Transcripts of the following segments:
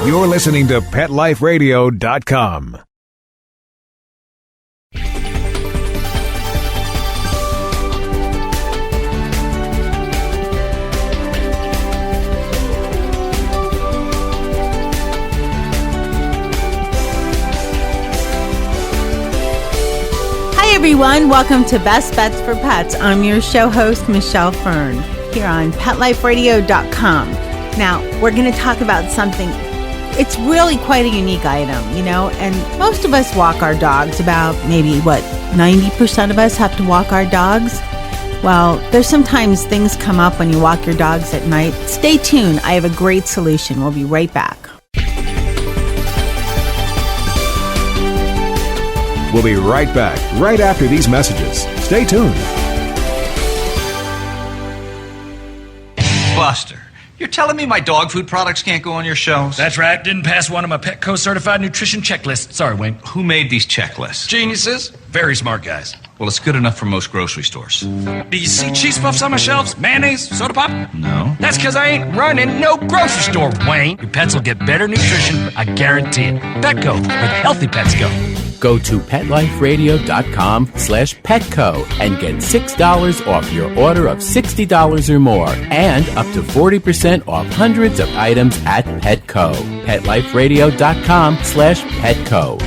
You're listening to PetLifeRadio.com. Hi everyone, welcome to Best Bets for Pets. I'm your show host, Michelle Fern, here on PetLifeRadio.com. Now, we're going to talk about something, it's really quite a unique item, and most of us walk our dogs. About maybe, 90% of us have to walk our dogs? Well, there's sometimes things come up when you walk your dogs at night. Stay tuned, I have a great solution. We'll be right back. We'll be right back, right after these messages. Stay tuned. Buster, you're telling me my dog food products can't go on your shelves? That's right. Didn't pass one of my Petco certified nutrition checklists. Sorry, Wayne. Who made these checklists? Geniuses. Very smart guys. Well, it's good enough for most grocery stores. Do you see cheese puffs on my shelves? Mayonnaise? Soda pop? No. That's because I ain't running no grocery store, Wayne. Your pets will get better nutrition, I guarantee it. Petco, where healthy pets go. Go to PetLifeRadio.com/Petco and get $6 off your order of $60 or more and up to 40% off hundreds of items at Petco. PetLifeRadio.com/Petco.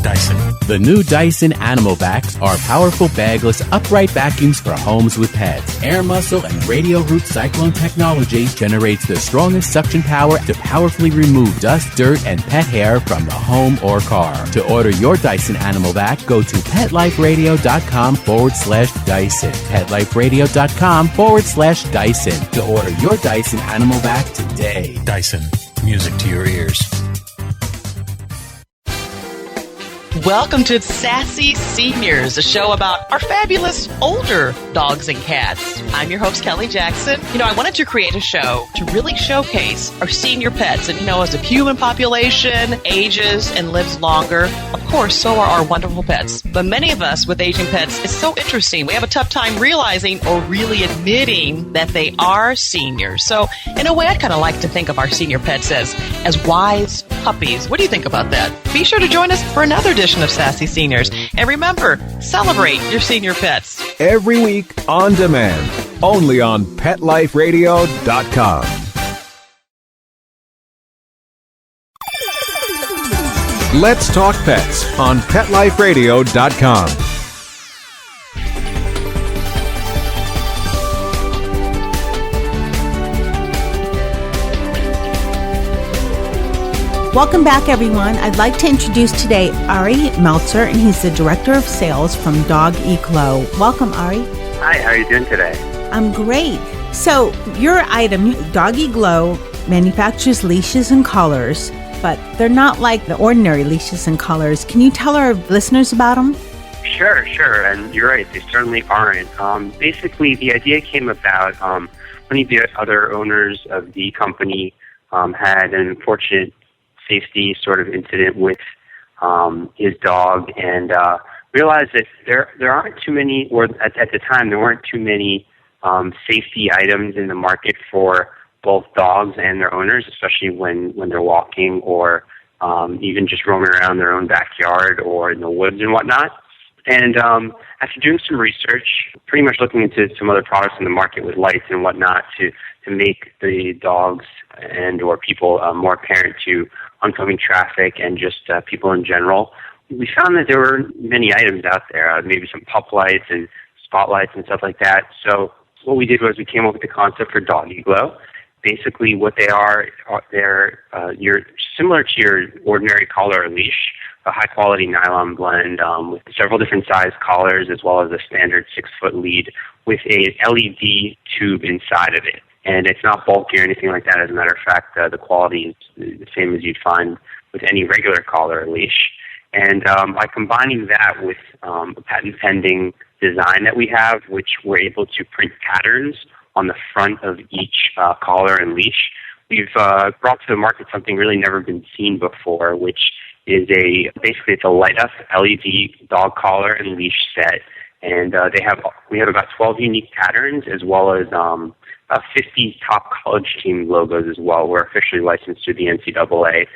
Dyson. The new Dyson Animal Vacs are powerful bagless upright vacuums for homes with pets. Air muscle and radio root cyclone technology generates the strongest suction power to powerfully remove dust, dirt, and pet hair from the home or car. To order your Dyson Animal Vac, go to PetLifeRadio.com/Dyson. PetLifeRadio.com/Dyson to order your Dyson Animal Vac today. Dyson. Music to your ears. Welcome to Sassy Seniors, a show about our fabulous older dogs and cats. I'm your host, Kelly Jackson. I wanted to create a show to really showcase our senior pets. And, as the human population ages and lives longer, of course, so are our wonderful pets. But many of us with aging pets, it's so interesting. We have a tough time realizing or really admitting that they are seniors. So, in a way, I kind of like to think of our senior pets as wise puppies. What do you think about that? Be sure to join us for another edition of Sassy Seniors. And remember, celebrate your senior pets. Every week on demand, only on PetLifeRadio.com. Let's talk pets on PetLifeRadio.com. Welcome back, everyone. I'd like to introduce today Ari Meltzer, and he's the Director of Sales from Dog Glow. Welcome, Ari. Hi, how are you doing today? I'm great. So, your item, Dog Glow, manufactures leashes and collars, but they're not like the ordinary leashes and collars. Can you tell our listeners about them? Sure. And you're right, they certainly aren't. Basically, the idea came about one of the other owners of the company had an unfortunate safety sort of incident with his dog, and realized that there aren't too many, or at the time there weren't too many safety items in the market for both dogs and their owners, especially when they're walking or even just roaming around their own backyard or in the woods and whatnot. And after doing some research, pretty much looking into some other products in the market with lights and whatnot to make the dogs and or people more apparent to oncoming traffic and just people in general, we found that there were many items out there, maybe some pup lights and spotlights and stuff like that. So what we did was we came up with the concept for Doggy Glow. Basically what they are, they're similar to your ordinary collar or leash, a high-quality nylon blend with several different size collars as well as a standard 6-foot lead with a LED tube inside of it. And it's not bulky or anything like that. As a matter of fact, the quality is the same as you'd find with any regular collar or leash. And by combining that with a patent-pending design that we have, which we're able to print patterns on the front of each collar and leash, we've brought to the market something really never been seen before, which is basically it's a light-up LED dog collar and leash set. And we have about 12 unique patterns as well as 50 top college team logos as well. We're officially licensed to the NCAA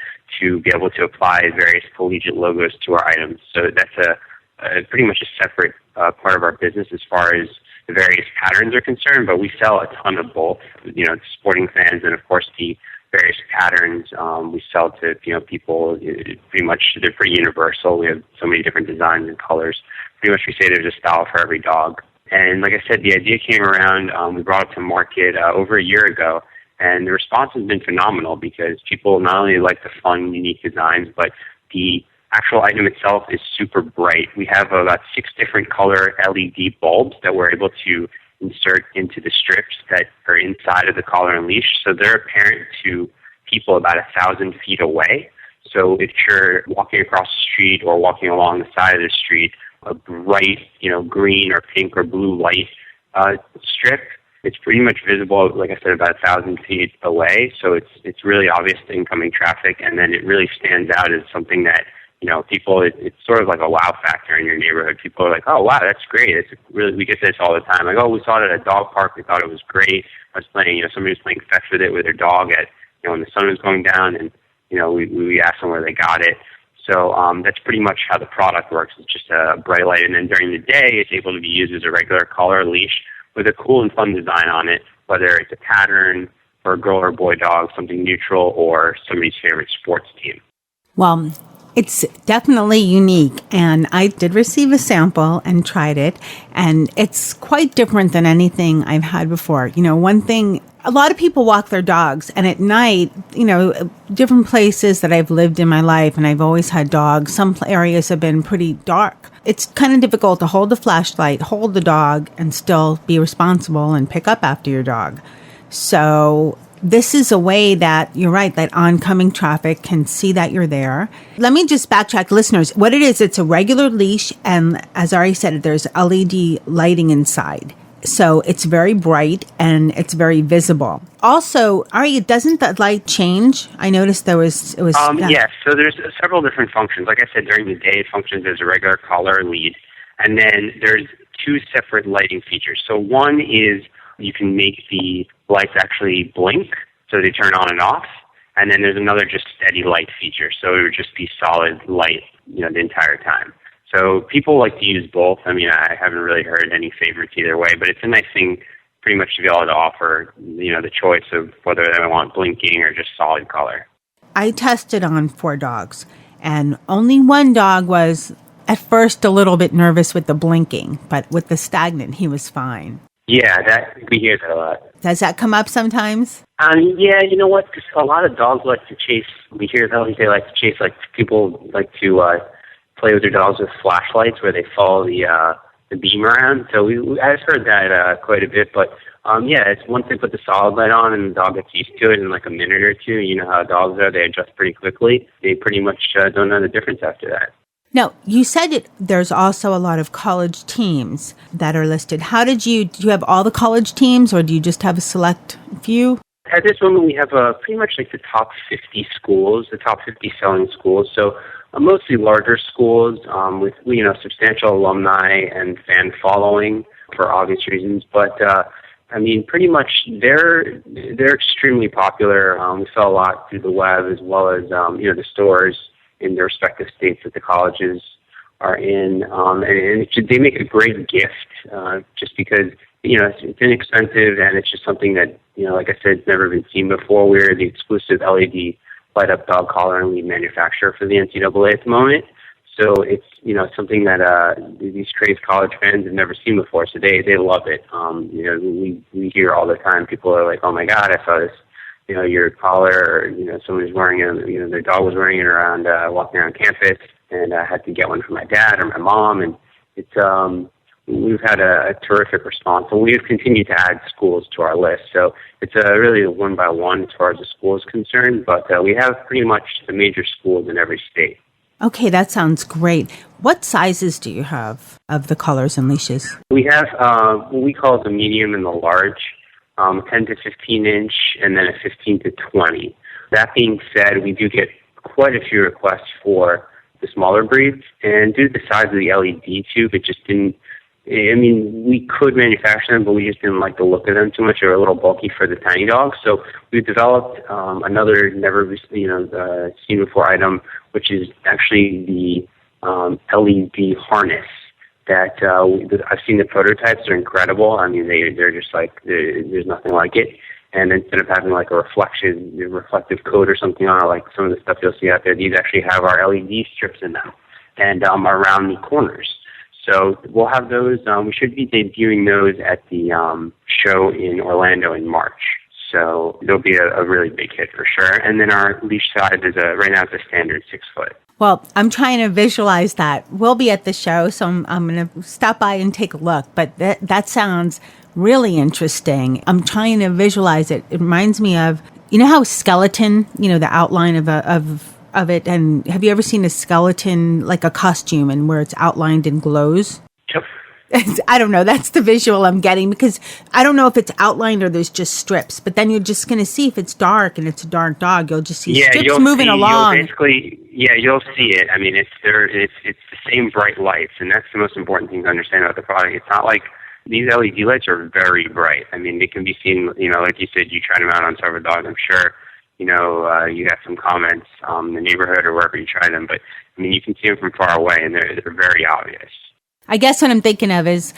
to be able to apply various collegiate logos to our items. So that's a pretty much a separate part of our business as far as the various patterns are concerned, but we sell a ton of both, sporting fans and, of course, the various patterns we sell to, people. Pretty much, they're pretty universal. We have so many different designs and colors. Pretty much we say there's a style for every dog. And like I said, the idea came around, we brought it to market over a year ago, and the response has been phenomenal because people not only like the fun, unique designs, but the actual item itself is super bright. We have about 6 different color LED bulbs that we're able to insert into the strips that are inside of the collar and leash. So they're apparent to people about 1,000 feet away. So if you're walking across the street or walking along the side of the street, a bright, green or pink or blue light strip, it's pretty much visible, like I said, about 1,000 feet away. So it's really obvious to incoming traffic, and then it really stands out as something that people, it's sort of like a wow factor in your neighborhood. People are like, oh, wow, that's great. It's really, we get this all the time. Like, oh, we saw it at a dog park. We thought it was great. I was playing, somebody was playing fetch with it with their dog at, when the sun was going down, and, we asked them where they got it. So that's pretty much how the product works. It's just a bright light, and then during the day, it's able to be used as a regular collar leash with a cool and fun design on it, whether it's a pattern for a girl or boy dog, something neutral, or somebody's favorite sports team. Well, it's definitely unique, and I did receive a sample and tried it, and it's quite different than anything I've had before. One thing, a lot of people walk their dogs, and at night, different places that I've lived in my life, and I've always had dogs, some areas have been pretty dark. It's kind of difficult to hold the flashlight, hold the dog, and still be responsible and pick up after your dog. So this is a way that, you're right, that oncoming traffic can see that you're there. Let me just backtrack, listeners. What it is, it's a regular leash, and as Ari said, there's LED lighting inside. So it's very bright, and it's very visible. Also, Ari, doesn't the light change? I noticed it was. Yes, so there's several different functions. Like I said, during the day, it functions as a regular collar lead, and then there's 2 separate lighting features. So one is you can make the lights actually blink, so they turn on and off. And then there's another just steady light feature, so it would just be solid light, the entire time. So people like to use both. I mean, I haven't really heard any favorites either way, but it's a nice thing pretty much to be able to offer, the choice of whether they want blinking or just solid color. I tested on 4 dogs, and only one dog was at first a little bit nervous with the blinking, but with the stagnant, he was fine. Yeah, we hear that a lot. Does that come up sometimes? Yeah, you know what? 'Cause a lot of dogs like to chase. We hear that they like to chase. Like people like to play with their dogs with flashlights, where they follow the beam around. So I've heard that quite a bit. But it's once they put the solid light on and the dog gets used to it in like a minute or two. You know how dogs are; they adjust pretty quickly. They pretty much don't know the difference after that. Now, you said there's also a lot of college teams that are listed. Do you have all the college teams, or do you just have a select few? At this moment, we have pretty much like the top 50 schools, the top 50 selling schools. So mostly larger schools with substantial alumni and fan following for obvious reasons. But pretty much they're extremely popular. We sell a lot through the web as well as the stores in their respective states that the colleges are in, and they make a great gift just because it's inexpensive, and it's just something that like I said, it's never been seen before. We're the exclusive LED light up dog collar and lead manufacturer for the NCAA at the moment, so it's something that these crazed college fans have never seen before. So they love it. We hear all the time people are like, oh my God, I saw this. Your collar, or, someone was wearing it, their dog was wearing it around, walking around campus, and I had to get one for my dad or my mom, and it's, we've had a terrific response, and we've continued to add schools to our list, so it's really a one by one as far as the school is concerned, but we have pretty much the major schools in every state. Okay, that sounds great. What sizes do you have of the collars and leashes? We have what we call the medium and the large. 10 to 15 inch, and then a 15 to 20. That being said, we do get quite a few requests for the smaller breeds, and due to the size of the LED tube, it just didn't I mean, we could manufacture them, but we just didn't like the look of them too much. They're a little bulky for the tiny dogs. So we developed another never seen before item, which is actually the LED harness. That I've seen the prototypes; they're incredible. I mean, they're just like there's nothing like it. And instead of having like a reflective coat or something on, like some of the stuff you'll see out there, these actually have our LED strips in them and around the corners. So we'll have those. We should be debuting those at the show in Orlando in March. So they'll be a really big hit for sure. And then our leash size is right now it's a standard 6 foot. Well, I'm trying to visualize that. We'll be at the show, so I'm going to stop by and take a look. But that sounds really interesting. I'm trying to visualize it. It reminds me of, you know how skeleton, the outline of it. And have you ever seen a skeleton, like a costume, and where it's outlined in glows? Yep. I don't know. That's the visual I'm getting, because I don't know if it's outlined or there's just strips. But then you're just going to see if it's dark and it's a dark dog. You'll just see strips moving along. You'll see it. I mean, it's the same bright lights, and that's the most important thing to understand about the product. It's not like these LED lights are very bright. I mean, they can be seen. Like you said, you tried them out on several dogs. I'm sure. You got some comments in the neighborhood or wherever you try them, but I mean, you can see them from far away, and they're very obvious. I guess what I'm thinking of is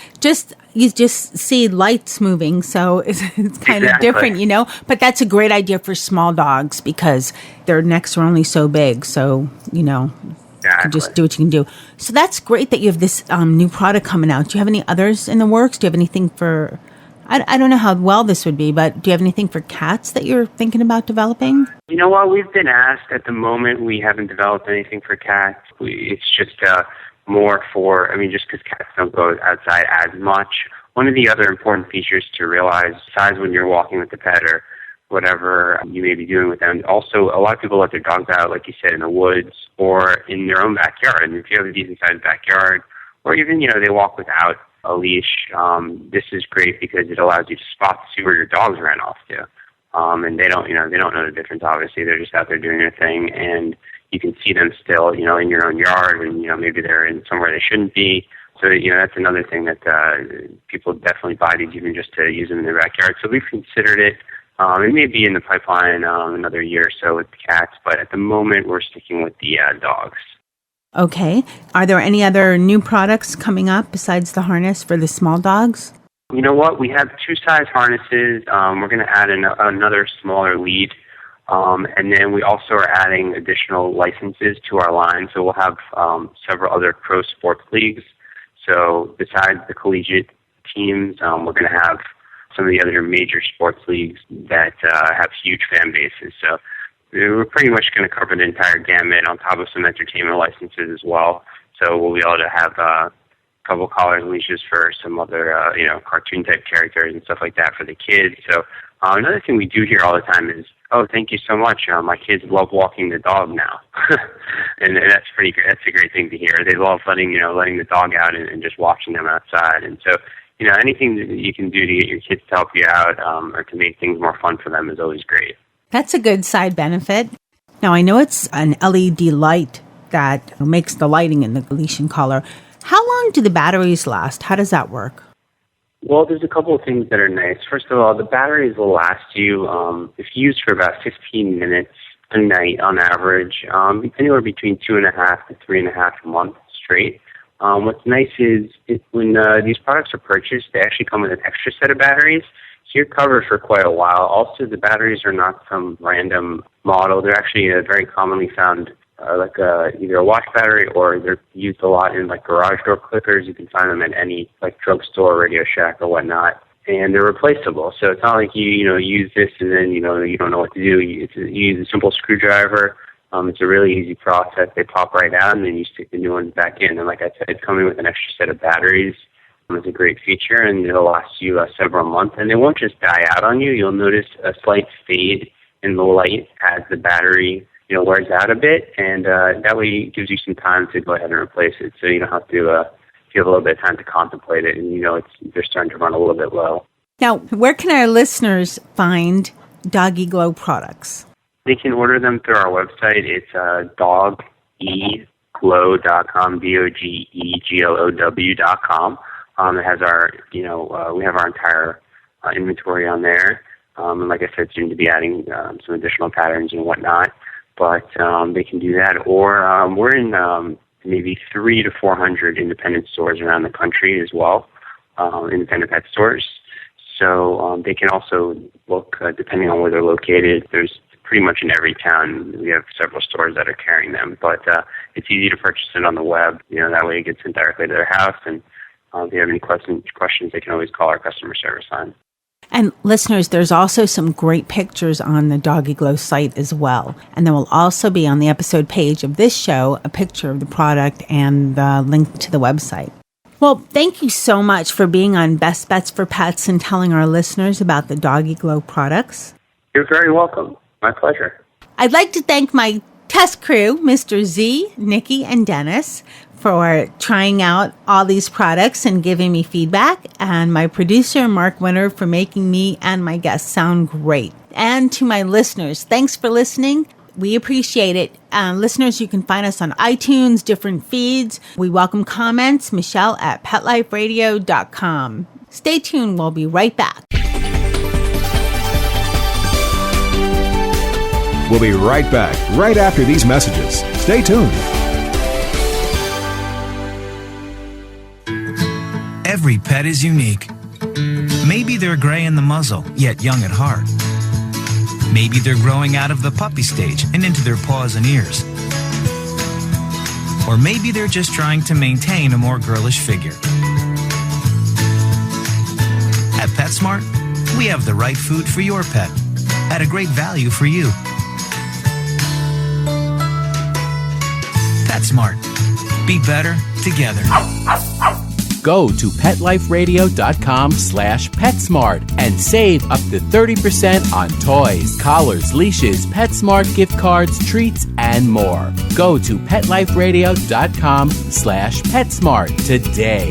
you just see lights moving, so it's kind of different, But that's a great idea for small dogs because their necks are only so big, so you can just do what you can do. So that's great that you have this new product coming out. Do you have any others in the works? Do you have anything for? I don't know how well this would be, but do you have anything for cats that you're thinking about developing? You know what? We've been asked. At the moment, we haven't developed anything for cats. It's just more for, just because cats don't go outside as much. One of the other important features to realize, besides when you're walking with the pet or whatever you may be doing with them, also a lot of people let their dogs out, like you said, in the woods or in their own backyard. And if you have a decent-sized backyard, or even, they walk without a leash, this is great because it allows you to spot to see where your dogs ran off to. And they don't know the difference, obviously. They're just out there doing their thing, and you can see them still, in your own yard, and, maybe they're in somewhere they shouldn't be. So, that's another thing that people definitely buy these even just to use them in their backyard. So we've considered it. It may be in the pipeline another year or so with the cats, but at the moment we're sticking with the dogs. Okay. Are there any other new products coming up besides the harness for the small dogs? You know what? We have 2-size harnesses. We're going to add another smaller lead. And then we also are adding additional licenses to our line. So we'll have several other pro sports leagues. So besides the collegiate teams, we're going to have some of the other major sports leagues that have huge fan bases. So we're pretty much going to cover the entire gamut on top of some entertainment licenses as well. So we'll be able to have a couple collars and leashes for some other, cartoon-type characters and stuff like that for the kids. So another thing we do hear all the time is, "Oh, thank you so much. My kids love walking the dog now," and that's pretty great. That's a great thing to hear. They love letting the dog out and just watching them outside. And so, anything that you can do to get your kids to help you out or to make things more fun for them is always great. That's a good side benefit. Now, I know it's an LED light that makes the lighting in the leash and collar. How long do the batteries last? How does that work? Well, there's a couple of things that are nice. First of all, the batteries will last you, if used for about 15 minutes a night on average, anywhere between 2.5 to 3.5 a month straight. What's nice is when these products are purchased, they actually come with an extra set of batteries. So you're covered for quite a while. Also, the batteries are not some random model. They're actually very commonly found either a watch battery, or they're used a lot in garage door clickers. You can find them at any drugstore, Radio Shack, or whatnot, and they're replaceable. So it's not like you use this and then you don't know what to do. You use a simple screwdriver. It's a really easy process. They pop right out, and then you stick the new ones back in. And like I said, coming with an extra set of batteries is a great feature, and it'll last you several months. And they won't just die out on you. You'll notice a slight fade in the light as the battery wears out a bit, and that way it gives you some time to go ahead and replace it, so you don't have to you have a little bit of time to contemplate it, and they're starting to run a little bit low. Now, where can our listeners find Doggy Glow products? They can order them through our website. It's dogeglow.com, DOGEGLOW.com. It has our, we have our entire inventory on there. And like I said, soon to be adding some additional patterns and whatnot. But they can do that. Or we're in maybe 300 to 400 independent stores around the country as well, independent pet stores. So they can also look, depending on where they're located, there's pretty much in every town. We have several stores that are carrying them. But it's easy to purchase it on the web. That way it gets sent directly to their house. And if they have any questions, they can always call our customer service line. And listeners, there's also some great pictures on the Doggy Glow site as well. And there will also be on the episode page of this show a picture of the product and the link to the website. Well, thank you so much for being on Best Bets for Pets and telling our listeners about the Doggy Glow products. You're very welcome. My pleasure. I'd like to thank my test crew, Mr. Z, Nikki, and Dennis, for trying out all these products and giving me feedback, and my producer, Mark Winter, for making me and my guests sound great. And to my listeners, thanks for listening. We appreciate it. Listeners, you can find us on iTunes, different feeds. We welcome comments. Michelle at PetLifeRadio.com. Stay tuned. We'll be right back. We'll be right back, right after these messages. Stay tuned. Every pet is unique. Maybe they're gray in the muzzle, yet young at heart. Maybe they're growing out of the puppy stage and into their paws and ears. Or maybe they're just trying to maintain a more girlish figure. At PetSmart, we have the right food for your pet at a great value for you. PetSmart. Be better together. Go to PetLifeRadio.com/PetSmart and save up to 30% on toys, collars, leashes, PetSmart gift cards, treats, and more. Go to PetLifeRadio.com/PetSmart today.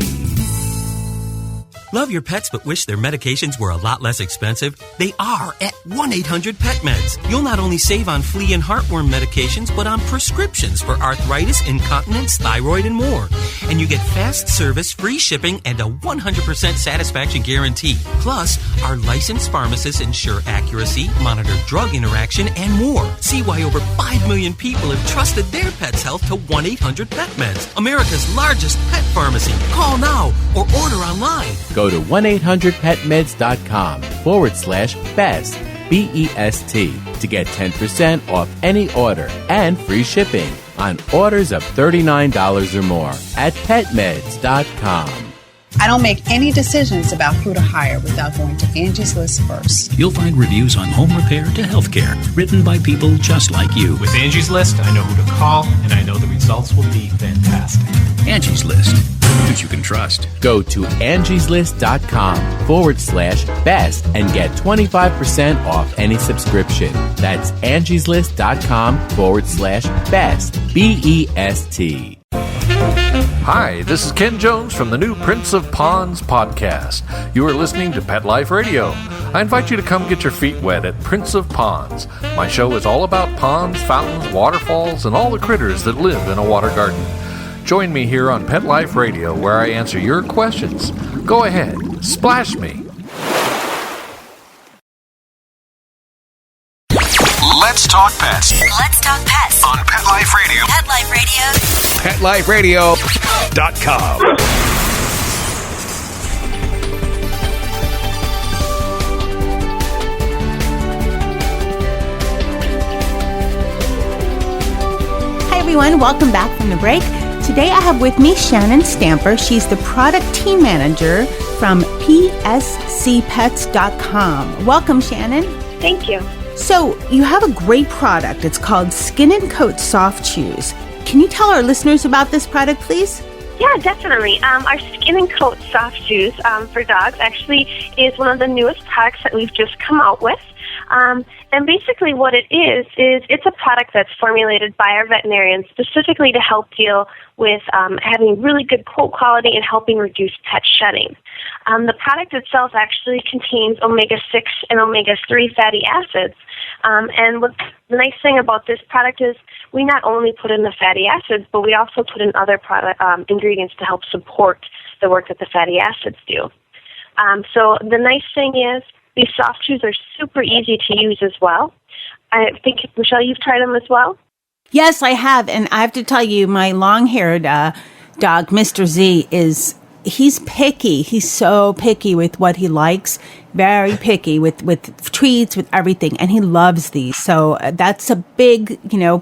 Love your pets but wish their medications were a lot less expensive? They are at 1-800-PET-MEDS. You'll not only save on flea and heartworm medications, but on prescriptions for arthritis, incontinence, thyroid, and more. And you get fast service, free shipping, and a 100% satisfaction guarantee. Plus, our licensed pharmacists ensure accuracy, monitor drug interaction, and more. See why over 5 million people have trusted their pet's health to 1-800-PET-MEDS, America's largest pet pharmacy. Call now or order online. Go to 1-800-PetMeds.com/best, BEST, to get 10% off any order and free shipping on orders of $39 or more at PetMeds.com. I don't make any decisions about who to hire without going to Angie's List first. You'll find reviews on home repair to healthcare, written by people just like you. With Angie's List, I know who to call, and I know the results will be fantastic. Angie's List. Who you can trust. Go to angieslist.com/best and get 25% off any subscription. That's angieslist.com/best, BEST. Hi, this is Ken Jones from the new Prince of Ponds podcast. You are listening to Pet Life Radio. I invite you to come get your feet wet at Prince of Ponds. My show is all about ponds, fountains, waterfalls, and all the critters that live in a water garden. Join me here on Pet Life Radio, where I answer your questions. Go ahead, splash me. Let's talk pets. Let's talk pets on Pet Life Radio. Pet Life Radio. PetLifeRadio.com. Hi everyone, welcome back from the break. Today I have with me Shannon Stamper. She's the product team manager from PSCPets.com. Welcome, Shannon. Thank you. So you have a great product. It's called Skin and Coat Soft Chews. Can you tell our listeners about this product, please? Yeah, definitely. Our Skin and Coat Soft Chews for dogs actually is one of the newest products that we've just come out with. And basically what it is it's a product that's formulated by our veterinarians specifically to help deal with having really good coat quality and helping reduce pet shedding. The product itself actually contains omega-6 and omega-3 fatty acids. And what the nice thing about this product is we not only put in the fatty acids, but we also put in other product ingredients to help support the work that the fatty acids do. So the nice thing is these soft chews are super easy to use as well. I think, Michelle, you've tried them as well? Yes, I have. And I have to tell you, my long-haired dog, Mr. Z, he's picky. He's so picky with what he likes. Very picky with treats, with everything. And he loves these. So that's a big,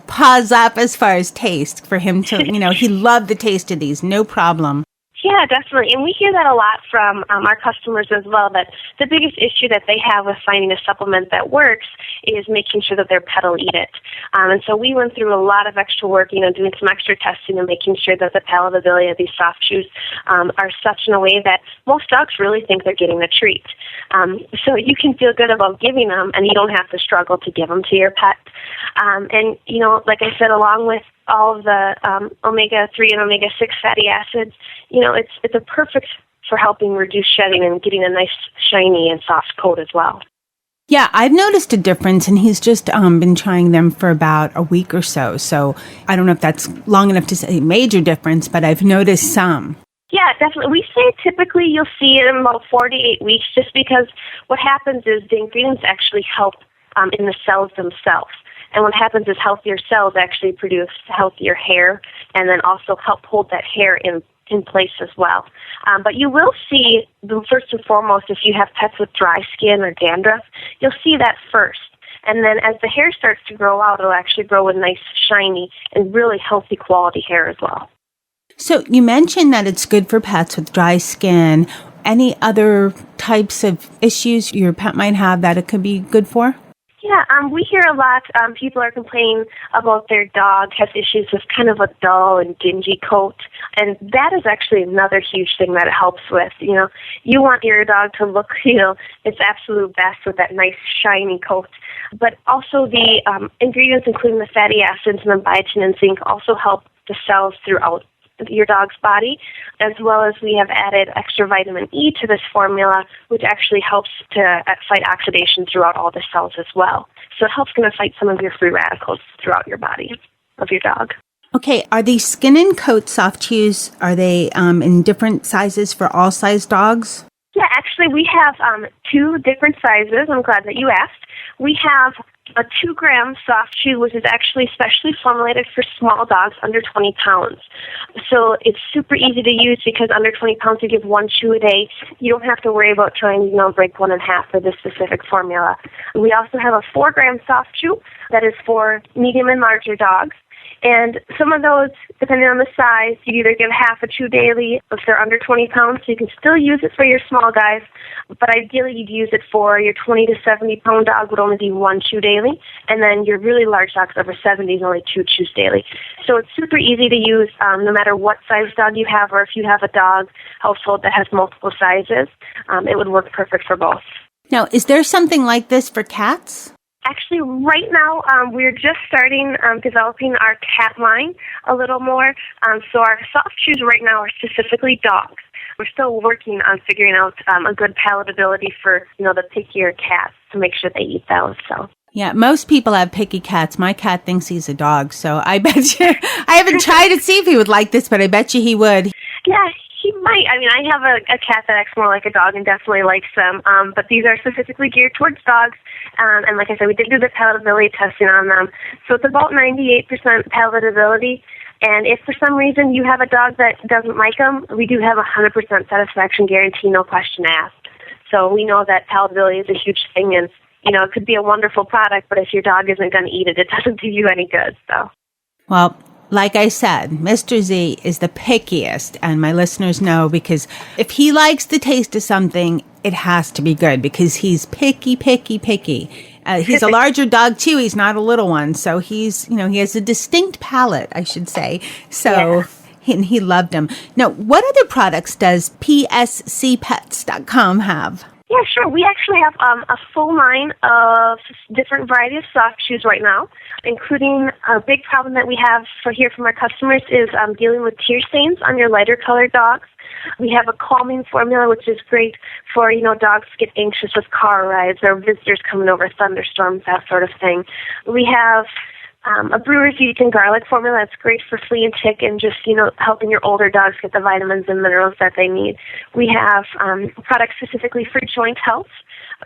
pause up as far as taste for him to, he loved the taste of these. No problem. Yeah, definitely. And we hear that a lot from our customers as well, that the biggest issue that they have with finding a supplement that works is making sure that their pet will eat it. And so we went through a lot of extra work, doing some extra testing and making sure that the palatability of these soft chews are such in a way that most dogs really think they're getting a treat. So you can feel good about giving them, and you don't have to struggle to give them to your pet. And, like I said, along with all of the omega-3 and omega-6 fatty acids, it's a perfect for helping reduce shedding and getting a nice, shiny and soft coat as well. Yeah, I've noticed a difference, and he's just been trying them for about a week or so. So I don't know if that's long enough to say major difference, but I've noticed some. Yeah, definitely. We say typically you'll see it in about 4 to 8 weeks, just because what happens is the ingredients actually help in the cells themselves. And what happens is healthier cells actually produce healthier hair and then also help hold that hair in place as well. But you will see, first and foremost, if you have pets with dry skin or dandruff, you'll see that first. And then as the hair starts to grow out, it'll actually grow with nice, shiny, and really healthy quality hair as well. So you mentioned that it's good for pets with dry skin. Any other types of issues your pet might have that it could be good for? Yeah, we hear a lot, people are complaining about their dog has issues with kind of a dull and dingy coat, and that is actually another huge thing that it helps with. You want your dog to look, its absolute best with that nice shiny coat, but also the ingredients, including the fatty acids and the biotin and zinc, also help the cells throughout your dog's body, as well as we have added extra vitamin E to this formula, which actually helps to fight oxidation throughout all the cells as well. So it helps going to fight some of your free radicals throughout your body of your dog. Okay, are these skin and coat soft chews, are they in different sizes for all size dogs? Yeah, actually we have 2 different sizes. I'm glad that you asked. We have a 2-gram soft chew, which is actually specially formulated for small dogs under 20 pounds. So it's super easy to use because under 20 pounds you give 1 chew a day. You don't have to worry about trying to break one in half for this specific formula. We also have a 4-gram soft chew that is for medium and larger dogs. And some of those, depending on the size, you either give half a chew daily if they're under 20 pounds, so you can still use it for your small guys, but ideally you'd use it for your 20 to 70 pound dog would only be 1 chew daily, and then your really large dogs over 70 is only 2 chews daily. So it's super easy to use no matter what size dog you have, or if you have a dog household that has multiple sizes, it would work perfect for both. Now, is there something like this for cats? Actually, right now, we're just starting developing our cat line a little more. So our soft chews right now are specifically dogs. We're still working on figuring out a good palatability for, the pickier cats to make sure they eat those. So. Yeah, most people have picky cats. My cat thinks he's a dog, so I bet you, I haven't tried to see if he would like this, but I bet you he would. Yeah, he might. I mean, I have a cat that acts more like a dog and definitely likes them, but these are specifically geared towards dogs. And like I said, we did do the palatability testing on them. So it's about 98% palatability. And if for some reason you have a dog that doesn't like them, we do have a 100% satisfaction guarantee, no question asked. So we know that palatability is a huge thing, and it could be a wonderful product, but if your dog isn't going to eat it, it doesn't do you any good. So. Well, like I said, Mr. Z is the pickiest, and my listeners know, because if he likes the taste of something, it has to be good, because he's picky. He's a larger dog too. He's not a little one, so he's, he has a distinct palate, I should say. So, yeah. He loved them. Now, what other products does PSCPets.com have? Yeah, sure. We actually have a full line of different varieties of soft chews right now, including a big problem that we have here from our customers is dealing with tear stains on your lighter colored dogs. We have a calming formula, which is great for, dogs get anxious with car rides or visitors coming over, thunderstorms, that sort of thing. We have a brewer's yeast and garlic formula that's great for flea and tick and just, helping your older dogs get the vitamins and minerals that they need. We have products specifically for joint health.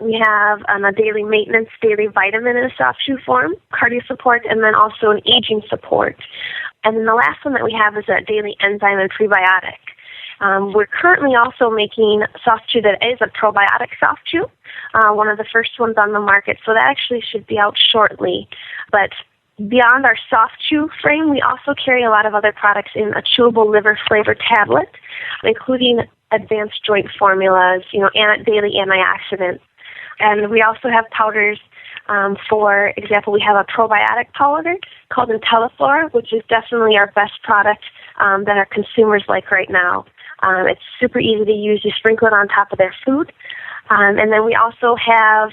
We have a daily maintenance, daily vitamin in a soft chew form, cardio support, and then also an aging support. And then the last one that we have is a daily enzyme and prebiotic. We're currently also making soft chew that is a probiotic soft chew, one of the first ones on the market. So that actually should be out shortly. But beyond our soft chew frame, we also carry a lot of other products in a chewable liver flavor tablet, including advanced joint formulas, daily antioxidants. And we also have powders. For example, we have a probiotic powder called IntelliFlora, which is definitely our best product that our consumers like right now. It's super easy to use. You sprinkle it on top of their food. And then we also have,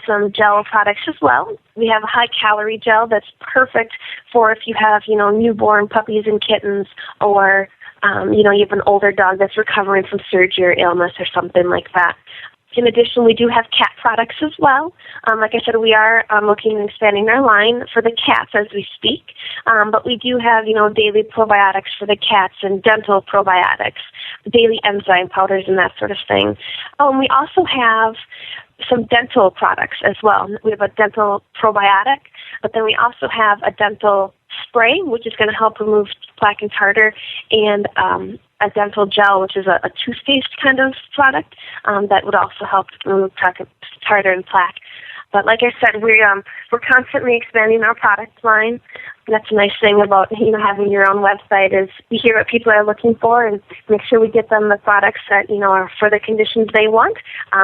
some gel products as well. We have a high-calorie gel that's perfect for if you have, newborn puppies and kittens, or, you have an older dog that's recovering from surgery or illness or something like that. In addition, we do have cat products as well. Like I said, we are looking at expanding our line for the cats as we speak. But we do have, daily probiotics for the cats and dental probiotics, daily enzyme powders and that sort of thing. And we also have some dental products as well. We have a dental probiotic, but then we also have a dental spray, which is going to help remove plaque and tartar, and a dental gel, which is a toothpaste kind of product that would also help remove tartar and plaque. But like I said, we're constantly expanding our product line. That's a nice thing about having your own website is we hear what people are looking for and make sure we get them the products that are for the conditions they want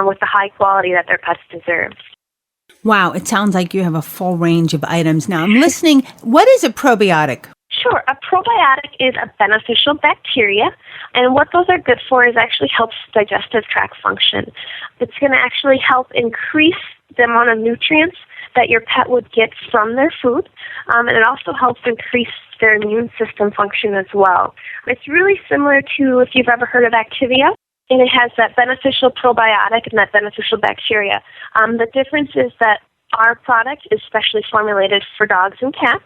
with the high quality that their pets deserve. Wow, it sounds like you have a full range of items. Now I'm listening. What is a probiotic? Sure. A probiotic is a beneficial bacteria, and what those are good for is actually helps digestive tract function. It's going to actually help increase the amount of nutrients that your pet would get from their food, and it also helps increase their immune system function as well. It's really similar to if you've ever heard of Activia, and it has that beneficial probiotic and that beneficial bacteria. The difference is that our product is specially formulated for dogs and cats.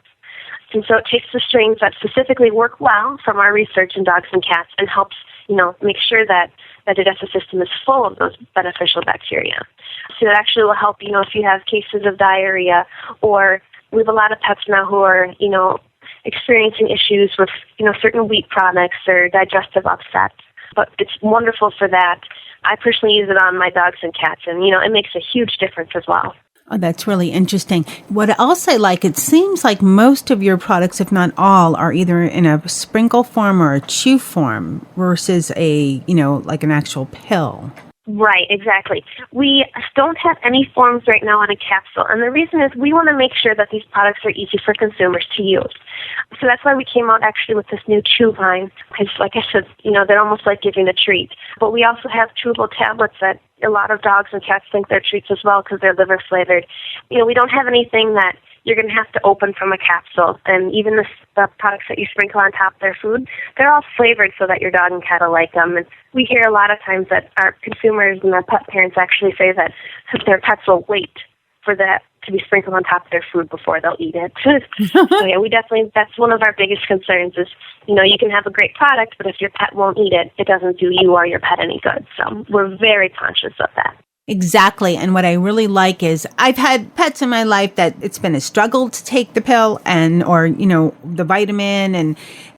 And so it takes the strains that specifically work well from our research in dogs and cats and helps, make sure that the digestive system is full of those beneficial bacteria. So it actually will help, if you have cases of diarrhea, or we have a lot of pets now who are, experiencing issues with, certain wheat products or digestive upset. But it's wonderful for that. I personally use it on my dogs and cats, and, it makes a huge difference as well. Oh, that's really interesting. What else I like, it seems like most of your products, if not all, are either in a sprinkle form or a chew form versus a, like an actual pill. Right, exactly. We don't have any forms right now on a capsule, and the reason is we want to make sure that these products are easy for consumers to use. So that's why we came out actually with this new chew line, because like I said, they're almost like giving a treat. But we also have chewable tablets that a lot of dogs and cats think they're treats as well because they're liver flavored. We don't have anything that you're going to have to open from a capsule. And even the products that you sprinkle on top of their food, they're all flavored so that your dog and cat will like them. And we hear a lot of times that our consumers and our pet parents actually say that their pets will wait for that to be sprinkled on top of their food before they'll eat it. So yeah, we definitely, that's one of our biggest concerns is, you can have a great product, but if your pet won't eat it, it doesn't do you or your pet any good. So we're very conscious of that. Exactly. And what I really like is I've had pets in my life that it's been a struggle to take the pill or the vitamin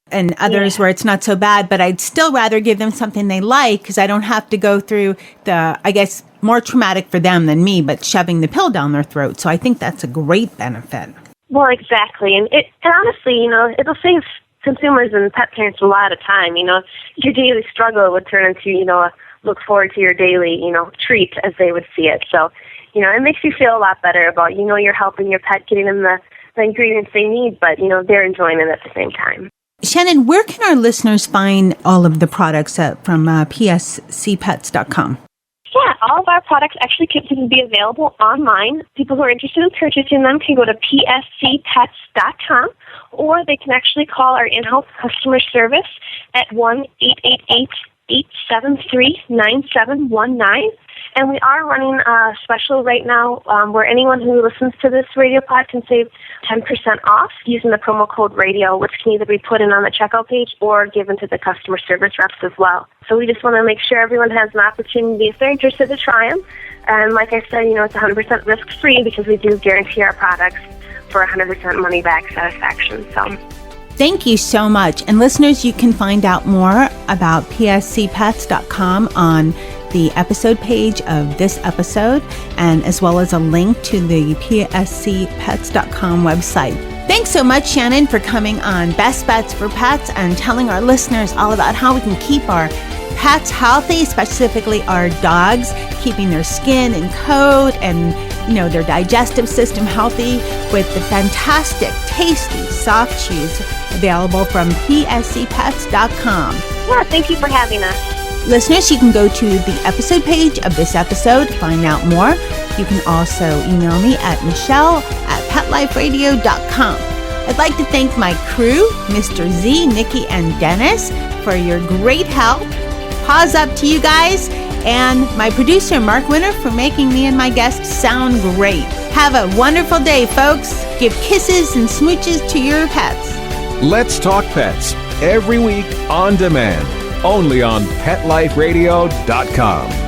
and others where it's not so bad, but I'd still rather give them something they like because I don't have to go through the, I guess, more traumatic for them than me, but shoving the pill down their throat. So I think that's a great benefit. Well, exactly. And honestly, it'll save consumers and pet parents a lot of time. Your daily struggle would turn into, look forward to your daily, treat as they would see it. So, it makes you feel a lot better about, you're helping your pet, getting them the ingredients they need, but, they're enjoying it at the same time. Shannon, where can our listeners find all of the products from PSCPets.com? Yeah, all of our products actually can be available online. People who are interested in purchasing them can go to PSCPets.com, or they can actually call our in-house customer service at 1-888 873-9719. And we are running a special right now where anyone who listens to this radio pod can save 10% off using the promo code radio, which can either be put in on the checkout page or given to the customer service reps as well. So we just want to make sure everyone has an opportunity if they're interested to try them. And like I said, it's 100% risk-free because we do guarantee our products for 100% money-back satisfaction. So. Thank you so much. And listeners, you can find out more about pscpets.com on the episode page of this episode, and as well as a link to the pscpets.com website. Thanks so much, Shannon, for coming on Best Bets for Pets and telling our listeners all about how we can keep our pets healthy, specifically our dogs, keeping their skin and coat and their digestive system healthy with the fantastic, tasty, soft chews available from pscpets.com. Yeah, thank you for having us. Listeners, you can go to the episode page of this episode to find out more. You can also email me at michelle@petliferadio.com. I'd like to thank my crew, Mr. Z, Nikki, and Dennis, for your great help. Paws up to you guys. And my producer, Mark Winter, for making me and my guests sound great. Have a wonderful day, folks. Give kisses and smooches to your pets. Let's Talk Pets, every week on demand, only on PetLifeRadio.com.